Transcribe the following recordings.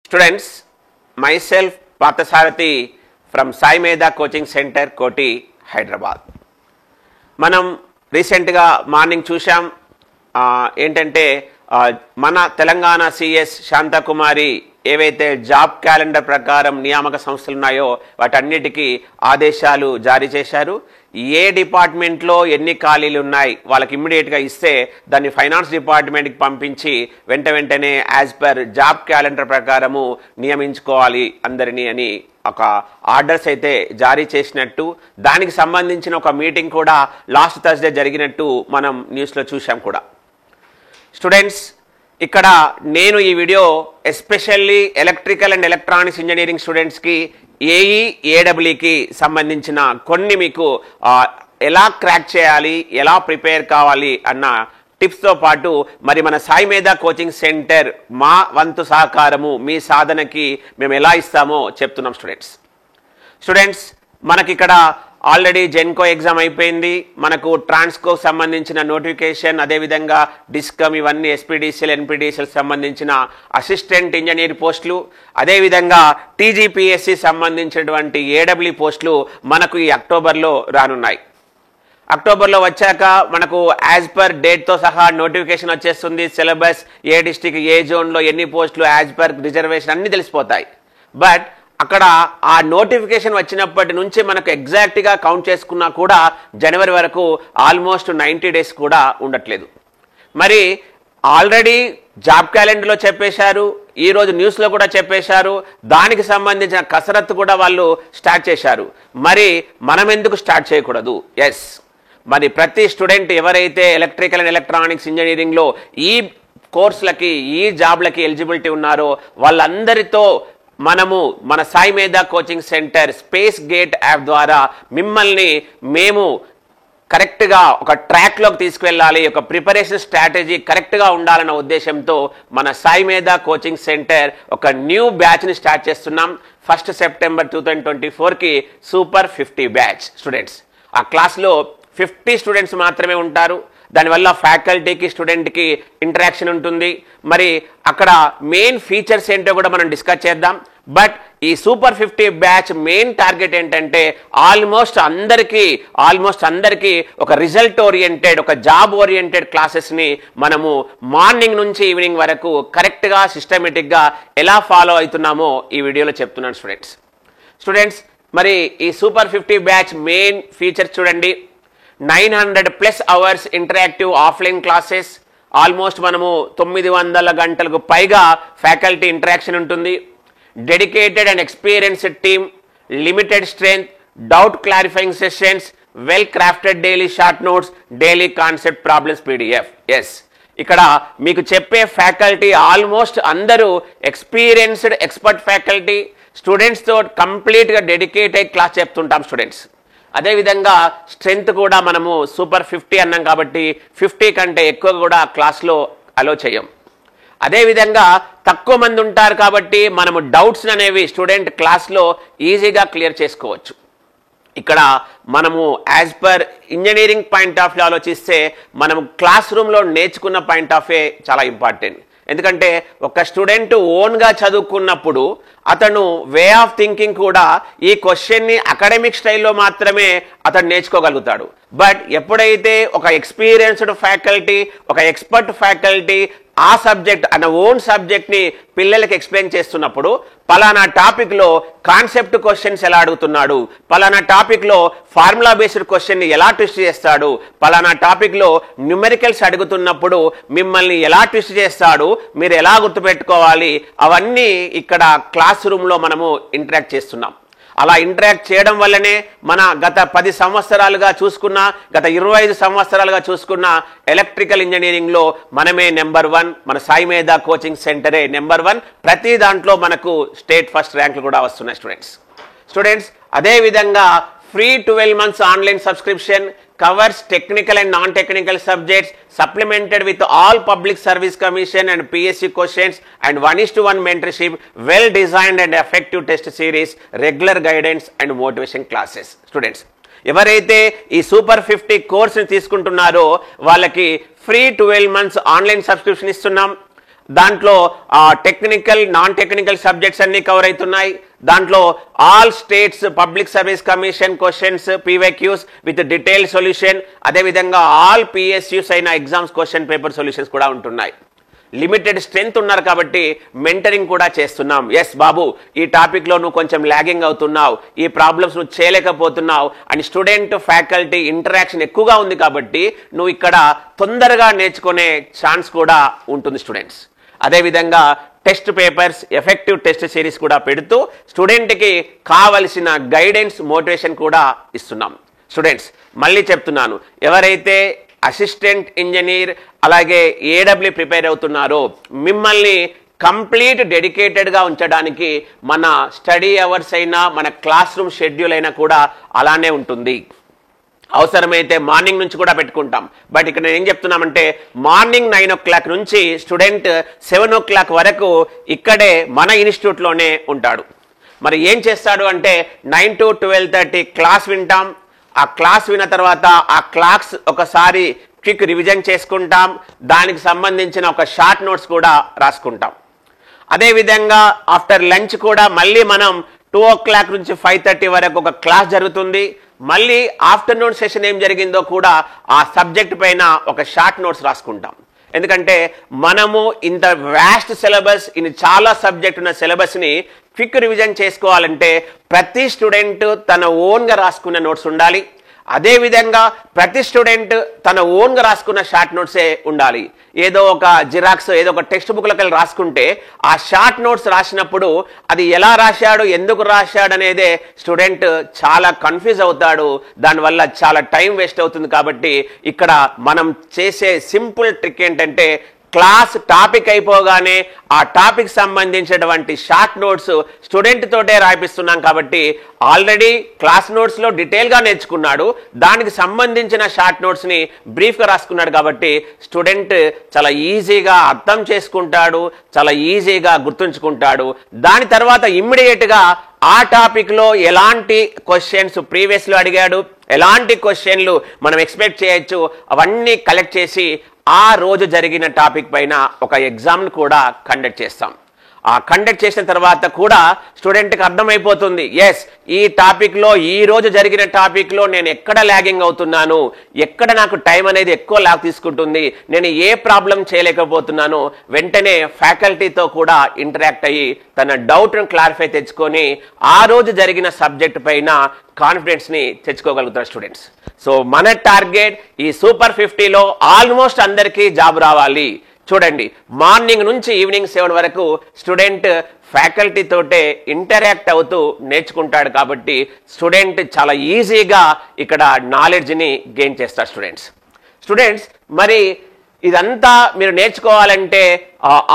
Students, myself Parthasarathi from Sai Medha Coaching Center, Koti, Hyderabad. మనం రీసెంట్గా morning చూసాం ఏంటంటే మన తెలంగాణ సిఎస్ శాంతకుమారి ఏవైతే జాబ్ క్యాలెండర్ ప్రకారం నియామక సంస్థలు ఉన్నాయో వాటన్నిటికీ ఆదేశాలు జారీ చేశారు. ఏ డిపార్ట్మెంట్లో ఎన్ని ఖాళీలు ఉన్నాయి వాళ్ళకి ఇమ్మీడియట్గా ఇస్తే దాన్ని ఫైనాన్స్ డిపార్ట్మెంట్కి పంపించి వెంటనే యాజ్ పర్ జాబ్ క్యాలెండర్ ప్రకారము నియమించుకోవాలి అందరినీ అని ఒక ఆర్డర్స్ అయితే జారీ చేసినట్టు, దానికి సంబంధించిన ఒక మీటింగ్ కూడా లాస్ట్ థర్స్డే జరిగినట్టు మనం న్యూస్లో చూసాం కూడా. స్టూడెంట్స్, ఇక్కడ నేను ఈ video especially electrical and electronics engineering స్టూడెంట్స్కి ఏఈ ఏడబ్ల్యూకి సంబంధించిన కొన్ని మీకు ఎలా క్రాక్ చేయాలి, ఎలా ప్రిపేర్ కావాలి అన్న టిప్స్తో పాటు మరి మన సాయి మేధా కోచింగ్ సెంటర్ మా వంతు సహకారము మీ సాధనకి మేము ఎలా ఇస్తామో చెప్తున్నాం. స్టూడెంట్స్ మనకి ఇక్కడ ఆల్రెడీ జెన్కో ఎగ్జామ్ అయిపోయింది, మనకు ట్రాన్స్కో సంబంధించిన నోటిఫికేషన్, అదేవిధంగా డిస్కమ్ ఇవన్నీ ఎస్పీడీసీఎల్ ఎన్పీడీసీఎల్ సంబంధించిన అసిస్టెంట్ ఇంజనీర్ పోస్టులు, అదేవిధంగా టీజీపీఎస్సీ సంబంధించినటువంటి ఏడబ్ల్యూ పోస్టులు మనకు ఈ అక్టోబర్లో రానున్నాయి. అక్టోబర్లో వచ్చాక మనకు యాజ్ పర్ డేట్తో సహా నోటిఫికేషన్ వచ్చేస్తుంది. సిలబస్, ఏ డిస్టిక్, ఏ జోన్లో ఎన్ని పోస్టులు, యాజ్ పర్ రిజర్వేషన్ అన్నీ తెలిసిపోతాయి. బట్ అక్కడ ఆ నోటిఫికేషన్ వచ్చినప్పటి నుంచి మనకు ఎగ్జాక్ట్గా కౌంట్ చేసుకున్నా కూడా జనవరి వరకు ఆల్మోస్ట్ 90 days కూడా ఉండట్లేదు. మరి ఆల్రెడీ జాబ్ క్యాలెండర్లో చెప్పేశారు, ఈరోజు న్యూస్లో కూడా చెప్పేశారు, దానికి సంబంధించిన కసరత్తు కూడా వాళ్ళు స్టార్ట్ చేశారు. మరి మనం ఎందుకు స్టార్ట్ చేయకూడదు? ఎస్, మరి ప్రతి స్టూడెంట్ ఎవరైతే ఎలక్ట్రికల్ అండ్ ఎలక్ట్రానిక్స్ ఇంజనీరింగ్లో ఈ కోర్సులకి ఈ జాబ్లకి ఎలిజిబిలిటీ ఉన్నారో వాళ్ళందరితో మనము మన సాయి మేధా coaching centre space gate app ద్వారా మిమ్మల్ని మేము కరెక్ట్గా ఒక ట్రాక్లోకి తీసుకువెళ్ళాలి, ఒక ప్రిపరేషన్ స్ట్రాటజీ కరెక్ట్గా ఉండాలన్న ఉద్దేశంతో మన సాయి మేధా కోచింగ్ సెంటర్ ఒక న్యూ బ్యాచ్ని స్టార్ట్ చేస్తున్నాం. 1 September 2024కి సూపర్ 50 బ్యాచ్. స్టూడెంట్స్, ఆ క్లాస్లో 50 స్టూడెంట్స్ మాత్రమే ఉంటారు. దానివల్ల ఫ్యాకల్టీకి స్టూడెంట్కి ఇంటరాక్షన్ ఉంటుంది. మరి అక్కడ మెయిన్ ఫీచర్స్ ఏంటో కూడా మనం డిస్కస్ చేద్దాం. బట్ ఈ సూపర్ 50 బ్యాచ్ మెయిన్ టార్గెట్ ఏంటంటే ఆల్మోస్ట్ అందరికీ ఒక రిజల్ట్ ఓరియంటెడ్, ఒక జాబ్ ఓరియంటెడ్ క్లాసెస్ని మనము మార్నింగ్ నుంచి ఈవినింగ్ వరకు కరెక్ట్గా సిస్టమేటిక్గా ఎలా ఫాలో అవుతున్నామో ఈ వీడియోలో చెప్తున్నాను. స్టూడెంట్స్ మరి ఈ సూపర్ 50 బ్యాచ్ మెయిన్ ఫీచర్స్ చూడండి. 900+ hours interactive offline classes, almost మనము 900 గంటలకు పైగా ఫ్యాకల్టీ ఇంటరాక్షన్ ఉంటుంది. Dedicated and experienced team, limited strength, doubt clarifying sessions, well crafted daily short notes, daily concept problems PDF. Yes, ఇక్కడ మీకు చెప్పే ఫ్యాకల్టీ ఆల్మోస్ట్ అందరూ experienced expert faculty. స్టూడెంట్స్తో కంప్లీట్గా డెడికేట్ అయ్యి క్లాస్ చెప్తుంటాం. స్టూడెంట్స్ అదేవిధంగా స్ట్రెంగ్త్ కూడా మనము సూపర్ 50 అన్నాం కాబట్టి 50 కంటే ఎక్కువ కూడా క్లాస్లో అలో చేయం. అదేవిధంగా తక్కువ మంది ఉంటారు కాబట్టి మనము డౌట్స్ అనేవి స్టూడెంట్ క్లాస్లో ఈజీగా క్లియర్ చేసుకోవచ్చు. ఇక్కడ మనము as per engineering point of view ఆలోచిస్తే మనము క్లాస్ రూమ్లో నేర్చుకున్న పాయింట్ ఆఫ్ వ్యూ చాలా ఇంపార్టెంట్. ఎందుకంటే ఒక స్టూడెంట్ ఓన్గా చదువుకున్నప్పుడు అతను వే ఆఫ్ థింకింగ్ కూడా ఈ క్వశ్చన్ని అకాడమిక్ స్టైల్లో మాత్రమే అతను నేర్చుకోగలుగుతాడు. బట్ ఎప్పుడైతే ఒక ఎక్స్పీరియన్స్డ్ ఫ్యాకల్టీ, ఒక ఎక్స్పర్ట్ ఫ్యాకల్టీ ఆ సబ్జెక్ట్ అన్న ఓన్ సబ్జెక్ట్ని పిల్లలకి ఎక్స్ప్లెయిన్ చేస్తున్నప్పుడు పలానా టాపిక్లో కాన్సెప్ట్ క్వశ్చన్స్ ఎలా అడుగుతున్నాడు, పలానా టాపిక్లో ఫార్ములా బేస్డ్ క్వశ్చన్ని ఎలా ట్విస్ట్ చేస్తాడు, పలానా టాపిక్లో న్యూమెరికల్స్ అడుగుతున్నప్పుడు మిమ్మల్ని ఎలా ట్విస్ట్ చేస్తాడు, మీరు ఎలా గుర్తుపెట్టుకోవాలి, అవన్నీ ఇక్కడ క్లాస్ రూమ్లో మనము ఇంటరాక్ట్ చేస్తున్నాం. అలా ఇంటరాక్ట్ చేయడం వల్లనే మన గత 10 సంవత్సరాలుగా చూసుకున్న, గత 25 సంవత్సరాలుగా చూసుకున్న ఎలక్ట్రికల్ ఇంజనీరింగ్లో మనమే నెంబర్ 1, మన సాయి మేధా కోచింగ్ సెంటరే నెంబర్ 1. ప్రతి దాంట్లో మనకు స్టేట్ ఫస్ట్ ర్యాంకులు కూడా వస్తున్నాయి. స్టూడెంట్స్ అదేవిధంగా free 12 months online subscription covers technical and non-technical subjects, supplemented with all public service commission and PSC questions, and 1:1 mentorship, well designed and effective test series, regular guidance and motivation classes. Students, ఎవరైతే ఈ super 50 కోర్సుని తీసుకుంటున్నారో వాళ్ళకి free 12 months online subscription ఇస్తున్నాం. దాంట్లో technical non technical subjects అన్ని cover అవుతున్నాయి. దాంట్లో all states public service commission questions PYQs with detail solution, అదేవిధంగా ఆల్ పిఎస్యూస్ అయిన ఎగ్జామ్స్ క్వశ్చన్ పేపర్ సొల్యూషన్స్ కూడా ఉంటున్నాయి. లిమిటెడ్ స్ట్రెంత్ ఉన్నారు కాబట్టి మెంటరింగ్ కూడా చేస్తున్నాం. ఎస్ బాబు, ఈ టాపిక్లో నువ్వు కొంచెం లాగింగ్ అవుతున్నావు, ఈ ప్రాబ్లమ్స్ నువ్వు చేయలేకపోతున్నావు అని స్టూడెంట్ ఫ్యాకల్టీ ఇంటరాక్షన్ ఎక్కువగా ఉంది కాబట్టి నువ్వు ఇక్కడ తొందరగా నేర్చుకునే ఛాన్స్ కూడా ఉంటుంది స్టూడెంట్స్. అదేవిధంగా test papers effective test series కూడా పెడుతూ స్టూడెంట్కి కావలసిన గైడెన్స్ మోటివేషన్ కూడా ఇస్తున్నాం. స్టూడెంట్స్ మళ్ళీ చెప్తున్నాను, ఎవరైతే అసిస్టెంట్ ఇంజనీర్ అలాగే ఏడబ్ల్యూ ప్రిపేర్ అవుతున్నారో మిమ్మల్ని కంప్లీట్ డెడికేటెడ్గా ఉంచడానికి మన స్టడీ అవర్స్ అయినా మన క్లాస్ రూమ్ షెడ్యూల్ అయినా కూడా అలానే ఉంటుంది. అవసరమైతే మార్నింగ్ నుంచి కూడా పెట్టుకుంటాం. బట్ ఇక్కడ నేను ఏం చెప్తున్నామంటే మార్నింగ్ 9 o'clock నుంచి స్టూడెంట్ 7 o'clock వరకు ఇక్కడే మన ఇన్స్టిట్యూట్లోనే ఉంటాడు. మరి ఏం చేస్తాడు అంటే 9 to 12:30 క్లాస్ వింటాం. ఆ క్లాస్ విన్న తర్వాత ఆ క్లాస్ ఒకసారి క్విక్ రివిజన్ చేసుకుంటాం. దానికి సంబంధించిన ఒక షార్ట్ నోట్స్ కూడా రాసుకుంటాం. అదేవిధంగా ఆఫ్టర్ లంచ్ కూడా మళ్ళీ మనం 2 o'clock నుంచి 5:30 వరకు ఒక క్లాస్ జరుగుతుంది. మళ్ళీ ఆఫ్టర్నూన్ సెషన్ ఏం జరిగిందో కూడా ఆ సబ్జెక్ట్ పైన ఒక షార్ట్ నోట్స్ రాసుకుంటాం. ఎందుకంటే మనము ఇంత వ్యాస్ట్ సిలబస్, ఇన్ని చాలా సబ్జెక్ట్ ఉన్న సిలబస్ని క్విక్ రివిజన్ చేసుకోవాలంటే ప్రతి స్టూడెంట్ తన ఓన్గా రాసుకున్న నోట్స్ ఉండాలి. అదేవిధంగా ప్రతి స్టూడెంట్ తన ఓన్గా రాసుకున్న షార్ట్ నోట్సే ఉండాలి. ఏదో ఒక జిరాక్స్ ఏదో ఒక టెక్స్ట్ బుక్లోకి వెళ్ళి రాసుకుంటే ఆ షార్ట్ నోట్స్ రాసినప్పుడు అది ఎలా రాశాడు, ఎందుకు రాశాడు అనేదే స్టూడెంట్ చాలా కన్ఫ్యూజ్ అవుతాడు. దానివల్ల చాలా టైం వేస్ట్ అవుతుంది. కాబట్టి ఇక్కడ మనం చేసే సింపుల్ ట్రిక్ ఏంటంటే క్లాస్ టాపిక్ అయిపోగానే ఆ టాపిక్ సంబంధించినటువంటి షార్ట్ నోట్స్ స్టూడెంట్ తోటే రాయిపిస్తున్నాం. కాబట్టి ఆల్రెడీ క్లాస్ నోట్స్లో డీటెయిల్గా నేర్చుకున్నాడు, దానికి సంబంధించిన షార్ట్ నోట్స్ని బ్రీఫ్గా రాసుకున్నాడు. కాబట్టి స్టూడెంట్ చాలా ఈజీగా అర్థం చేసుకుంటాడు, చాలా ఈజీగా గుర్తుంచుకుంటాడు. దాని తర్వాత ఇమ్మీడియట్గా ఆ టాపిక్లో ఎలాంటి క్వశ్చన్స్ ప్రీవియస్లో అడిగాడు, ఎలాంటి క్వశ్చన్లు మనం ఎక్స్పెక్ట్ చేయొచ్చు, అవన్నీ కలెక్ట్ చేసి ఆ రోజు జరిగిన టాపిక్ పైన ఒక ఎగ్జామ్ను కూడా కండక్ట్ చేస్తాం. ఆ కండక్ట్ చేసిన తర్వాత కూడా స్టూడెంట్కి అర్థమైపోతుంది, ఎస్ ఈ టాపిక్లో ఈ రోజు జరిగిన టాపిక్లో నేను ఎక్కడ లాగింగ్ అవుతున్నాను, ఎక్కడ నాకు టైం అనేది ఎక్కువ లాగ్ తీసుకుంటుంది, నేను ఏ ప్రాబ్లం చేయలేకపోతున్నాను. వెంటనే ఫ్యాకల్టీతో కూడా ఇంటరాక్ట్ అయ్యి తన డౌట్ను క్లారిఫై తెచ్చుకొని ఆ రోజు జరిగిన సబ్జెక్ట్ పైన కాన్ఫిడెన్స్ని తెచ్చుకోగలుగుతారు స్టూడెంట్స్. సో మన టార్గెట్ ఈ సూపర్ 50లో ఆల్మోస్ట్ అందరికీ జాబ్ రావాలి. చూడండి, మార్నింగ్ నుంచి ఈవినింగ్ 7 వరకు స్టూడెంట్ ఫ్యాకల్టీ తోటే ఇంటరాక్ట్ అవుతూ నేర్చుకుంటాడు. కాబట్టి స్టూడెంట్ చాలా ఈజీగా ఇక్కడ నాలెడ్జ్ని గెయిన్ చేస్తారు. స్టూడెంట్స్ మరి ఇదంతా మీరు నేర్చుకోవాలంటే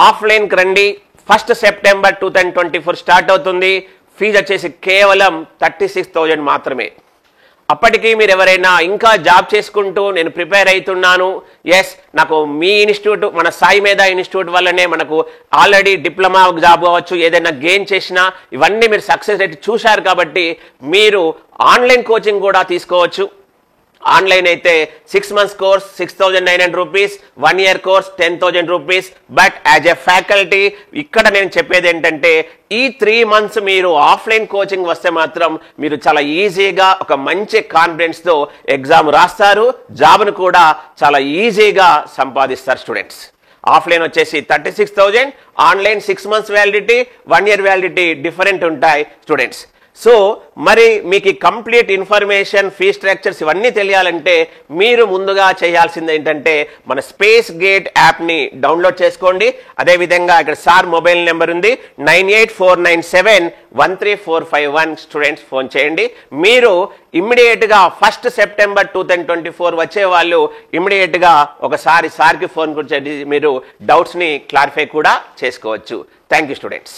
ఆఫ్లైన్కి రండి. 1 September 2024 స్టార్ట్ అవుతుంది. ఫీజు వచ్చేసి కేవలం 36,000 మాత్రమే. అప్పటికి మీరు ఎవరైనా ఇంకా జాబ్ చేసుకుంటూ నేను ప్రిపేర్ అవుతున్నాను, ఎస్ నాకు మీ ఇన్స్టిట్యూట్ మన సాయి మేధా ఇన్స్టిట్యూట్ వల్లనే మనకు ఆల్రెడీ డిప్లొమా జాబ్ కావచ్చు ఏదైనా గెయిన్ చేసినా ఇవన్నీ మీరు సక్సెస్ రేట్ చూశారు. కాబట్టి మీరు ఆన్లైన్ కోచింగ్ కూడా తీసుకోవచ్చు. ఆన్లైన్ అయితే 6 months course 6,900 rupees, 1 year course 10,000 rupees. But as a faculty ఇక్కడ నేను చెప్పేది ఏంటంటే ఈ 3 months మీరు ఆఫ్లైన్ కోచింగ్ వస్తే మాత్రం మీరు చాలా ఈజీగా ఒక మంచి కాన్ఫిడెన్స్తో ఎగ్జామ్ రాస్తారు, జాబ్ను కూడా చాలా ఈజీగా సంపాదిస్తారు. స్టూడెంట్స్ ఆఫ్లైన్ వచ్చేసి 36,000, online 6 months validity, 1 year validity different ఉంటాయి. స్టూడెంట్స్ సో మరి మీకు కంప్లీట్ ఇన్ఫర్మేషన్ ఫీ స్ట్రక్చర్స్ ఇవన్నీ తెలియాలంటే మీరు ముందుగా చేయాల్సింది ఏంటంటే మన స్పేస్ గేట్ యాప్ని డౌన్లోడ్ చేసుకోండి. అదేవిధంగా ఇక్కడ సార్ మొబైల్ నెంబర్ ఉంది 9849713451. స్టూడెంట్స్ ఫోన్ చేయండి. మీరు ఇమ్మీడియట్గా 1 September 2024 వచ్చే వాళ్ళు ఇమ్మీడియట్గా ఒకసారి సార్కి ఫోన్ చేసి మీరు డౌట్స్ని క్లారిఫై కూడా చేసుకోవచ్చు. Thank you students.